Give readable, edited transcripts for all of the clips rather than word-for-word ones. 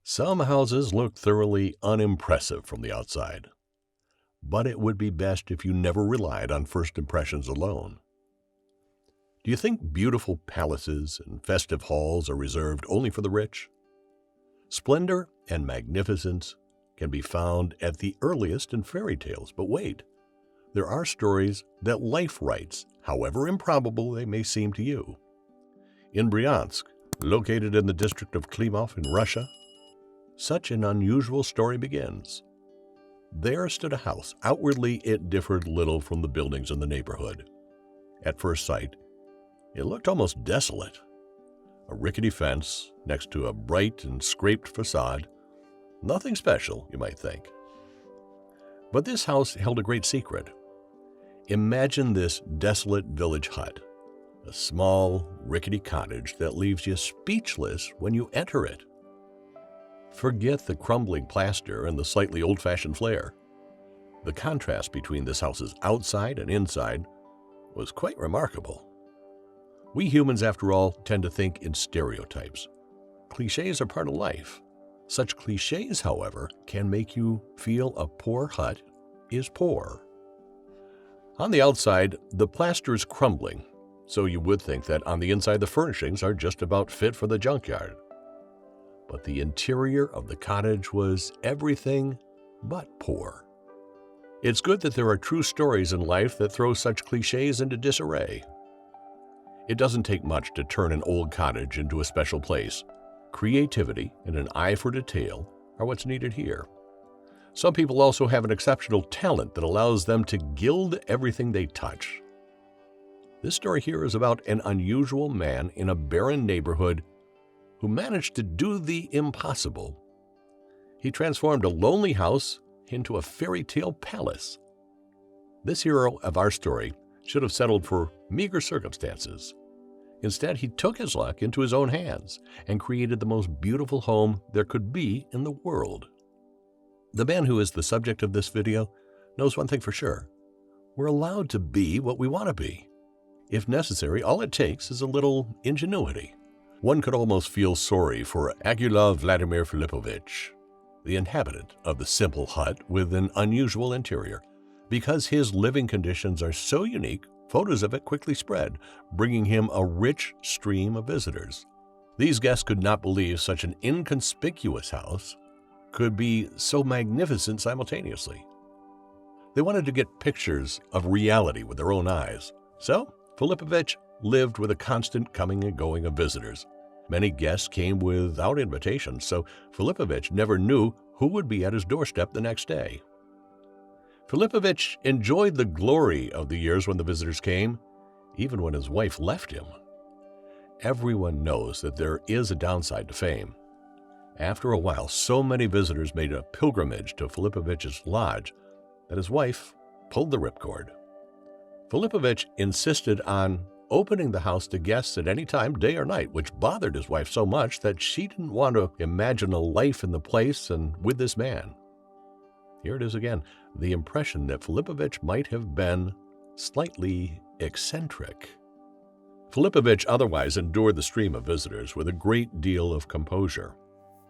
Some houses look thoroughly unimpressive from the outside, but it would be best if you never relied on first impressions alone. Do you think beautiful palaces and festive halls are reserved only for the rich? Splendor and magnificence can be found at the earliest in fairy tales, but wait, there are stories that life writes, however improbable they may seem to you. In Bryansk, located in the district of Klimov in Russia, such an unusual story begins. There stood a house. Outwardly, it differed little from the buildings in the neighborhood. At first sight, it looked almost desolate. A rickety fence next to a bright and scraped facade. Nothing special, you might think. But this house held a great secret. Imagine this desolate village hut, a small, rickety cottage that leaves you speechless when you enter it. Forget the crumbling plaster and the slightly old-fashioned flair. The contrast between this house's outside and inside was quite remarkable. We humans, after all, tend to think in stereotypes. Clichés are part of life. Such clichés, however, can make you feel a poor hut is poor. On the outside, the plaster is crumbling, so you would think that on the inside the furnishings are just about fit for the junkyard. But the interior of the cottage was everything but poor. It's good that there are true stories in life that throw such clichés into disarray. It doesn't take much to turn an old cottage into a special place. Creativity and an eye for detail are what's needed here. Some people also have an exceptional talent that allows them to gild everything they touch. This story here is about an unusual man in a barren neighborhood who managed to do the impossible. He transformed a lonely house into a fairy tale palace. This hero of our story should have settled for meager circumstances. Instead, he took his luck into his own hands and created the most beautiful home there could be in the world. The man who is the subject of this video knows one thing for sure. We're allowed to be what we want to be. If necessary, all it takes is a little ingenuity. One could almost feel sorry for Agulov Vladimir Filipovich, the inhabitant of the simple hut with an unusual interior. Because his living conditions are so unique, photos of it quickly spread, bringing him a rich stream of visitors. These guests could not believe such an inconspicuous house could be so magnificent simultaneously. They wanted to get pictures of reality with their own eyes. So, Filipovich lived with a constant coming and going of visitors. Many guests came without invitation, so Filipovich never knew who would be at his doorstep the next day. Filipovich enjoyed the glory of the years when the visitors came, even when his wife left him. Everyone knows that there is a downside to fame. After a while, so many visitors made a pilgrimage to Filipovich's lodge that his wife pulled the ripcord. Filipovich insisted on opening the house to guests at any time, day or night, which bothered his wife so much that she didn't want to imagine a life in the place and with this man. Here it is again, the impression that Filipovich might have been slightly eccentric. Filipovich otherwise endured the stream of visitors with a great deal of composure.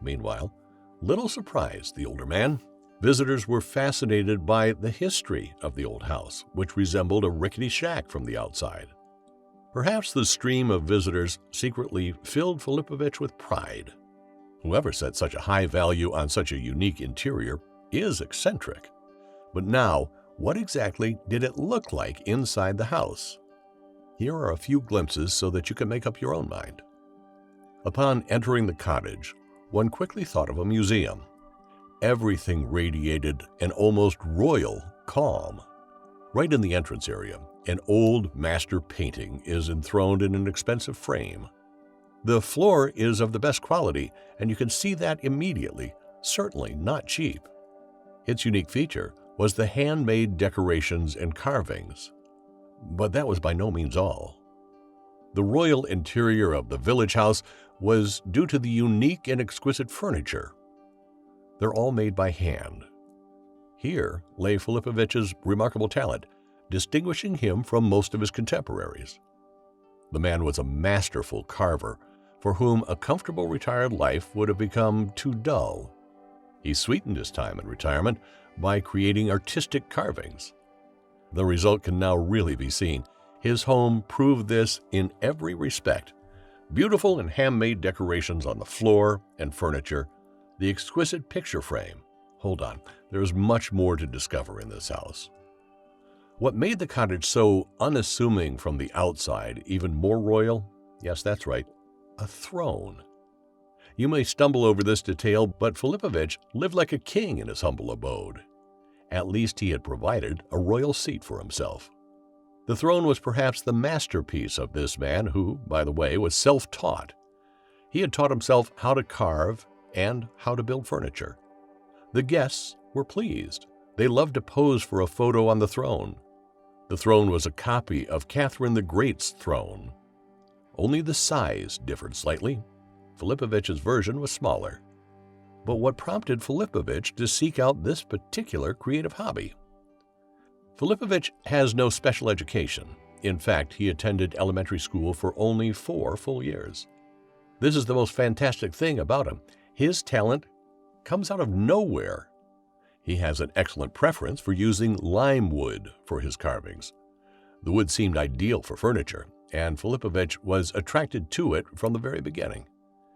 Meanwhile, little surprised the older man, visitors were fascinated by the history of the old house, which resembled a rickety shack from the outside. Perhaps the stream of visitors secretly filled Filipovich with pride. Whoever set such a high value on such a unique interior is eccentric. But now, what exactly did it look like inside the house? Here are a few glimpses so that you can make up your own mind. Upon entering the cottage, one quickly thought of a museum. Everything radiated an almost royal calm. Right in the entrance area, an old master painting is enthroned in an expensive frame. The floor is of the best quality, and you can see that immediately, certainly not cheap. Its unique feature was the handmade decorations and carvings. But that was by no means all. The royal interior of the village house was due to the unique and exquisite furniture. They're all made by hand. Here lay Filipovich's remarkable talent, distinguishing him from most of his contemporaries. The man was a masterful carver for whom a comfortable retired life would have become too dull. He sweetened his time in retirement by creating artistic carvings. The result can now really be seen. His home proved this in every respect. Beautiful and handmade decorations on the floor and furniture, the exquisite picture frame. Hold on, there's much more to discover in this house. What made the cottage so unassuming from the outside, even more royal? Yes, that's right, a throne. You may stumble over this detail, but Filipovich lived like a king in his humble abode. At least he had provided a royal seat for himself. The throne was perhaps the masterpiece of this man who, by the way, was self-taught. He had taught himself how to carve and how to build furniture. The guests were pleased. They loved to pose for a photo on the throne. The throne was a copy of Catherine the Great's throne. Only the size differed slightly. Filipovich's version was smaller. But what prompted Filipovich to seek out this particular creative hobby? Filipovich has no special education. In fact, he attended elementary school for only 4 full years. This is the most fantastic thing about him. His talent comes out of nowhere. He has an excellent preference for using lime wood for his carvings. The wood seemed ideal for furniture, and Filipovich was attracted to it from the very beginning.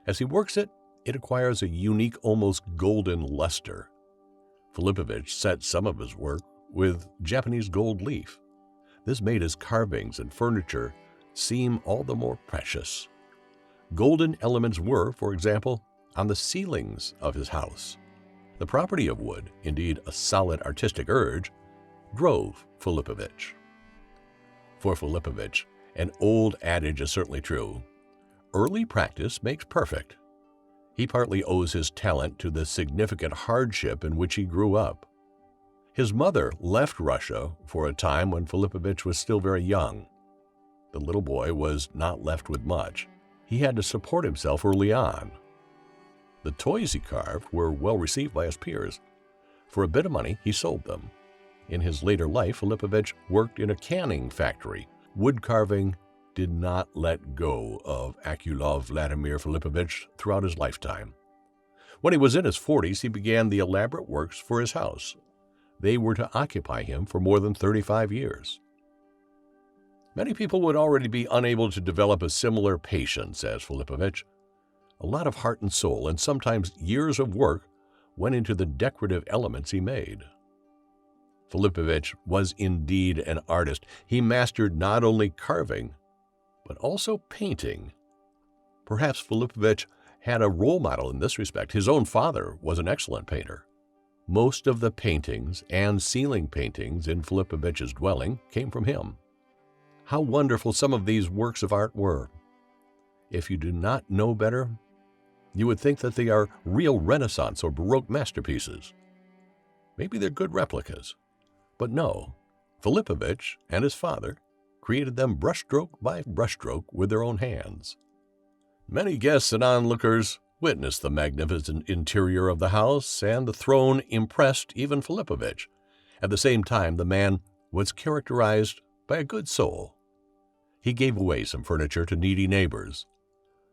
As he works it, it acquires a unique, almost golden luster. Filipovich set some of his work with Japanese gold leaf. This made his carvings and furniture seem all the more precious. Golden elements were, for example, on the ceilings of his house. The property of wood, indeed a solid artistic urge, drove Filipovich. For Filipovich, an old adage is certainly true: early practice makes perfect. He partly owes his talent to the significant hardship in which he grew up. His mother left Russia for a time when Filipovich was still very young. The little boy was not left with much. He had to support himself early on. The toys he carved were well received by his peers. For a bit of money, he sold them. In his later life, Filipovich worked in a canning factory. Wood carving did not let go of Akulov Vladimir Filipovich throughout his lifetime. When he was in his 40s, he began the elaborate works for his house. They were to occupy him for more than 35 years. Many people would already be unable to develop a similar patience as Filipovich. A lot of heart and soul, and sometimes years of work, went into the decorative elements he made. Filipovich was indeed an artist. He mastered not only carving, but also painting. Perhaps Filipovich had a role model in this respect. His own father was an excellent painter. Most of the paintings and ceiling paintings in Filipovich's dwelling came from him. How wonderful some of these works of art were. If you do not know better, you would think that they are real Renaissance or Baroque masterpieces. Maybe they're good replicas. But no, Filipovich and his father created them brushstroke by brushstroke with their own hands. Many guests and onlookers witnessed the magnificent interior of the house, and the throne impressed even Filipovich. At the same time, the man was characterized by a good soul. He gave away some furniture to needy neighbors.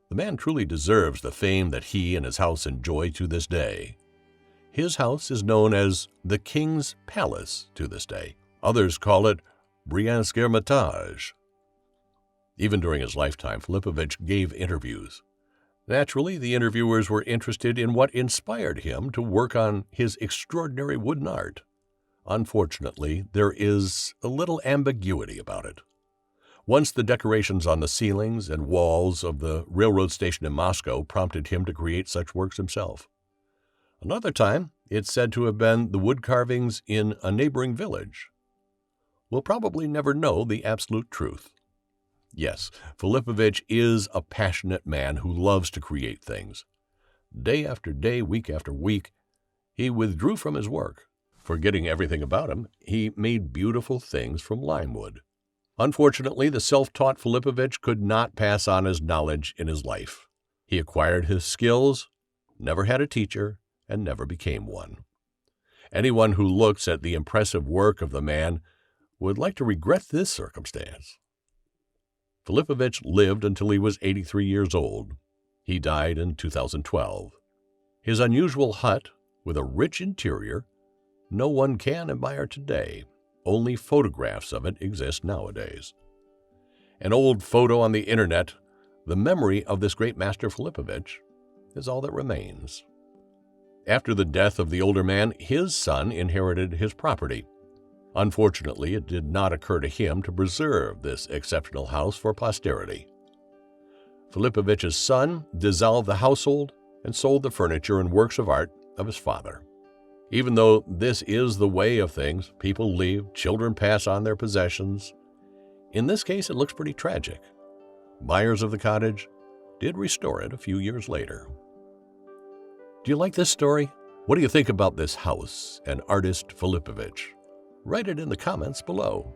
The man truly deserves the fame that he and his house enjoy to this day. His house is known as the King's Palace to this day. Others call it Briansk Hermitage. Even during his lifetime, Filipovich gave interviews. Naturally, the interviewers were interested in what inspired him to work on his extraordinary wooden art. Unfortunately, there is a little ambiguity about it. Once the decorations on the ceilings and walls of the railroad station in Moscow prompted him to create such works himself. Another time, it's said to have been the wood carvings in a neighboring village. We'll probably never know the absolute truth. Yes, Filipovich is a passionate man who loves to create things. Day after day, week after week, he withdrew from his work. Forgetting everything about him, he made beautiful things from lime wood. Unfortunately, the self-taught Filipovich could not pass on his knowledge in his life. He acquired his skills, never had a teacher, and never became one. Anyone who looks at the impressive work of the man would like to regret this circumstance. Filipovich lived until he was 83 years old. He died in 2012. His unusual hut, with a rich interior, no one can admire today. Only photographs of it exist nowadays. An old photo on the internet, the memory of this great master Filipovich, is all that remains. After the death of the older man, his son inherited his property. Unfortunately, it did not occur to him to preserve this exceptional house for posterity. Filipovich's son dissolved the household and sold the furniture and works of art of his father. Even though this is the way of things, people leave, children pass on their possessions. In this case, it looks pretty tragic. Buyers of the cottage did restore it a few years later. Do you like this story? What do you think about this house and artist Filipovich? Write it in the comments below.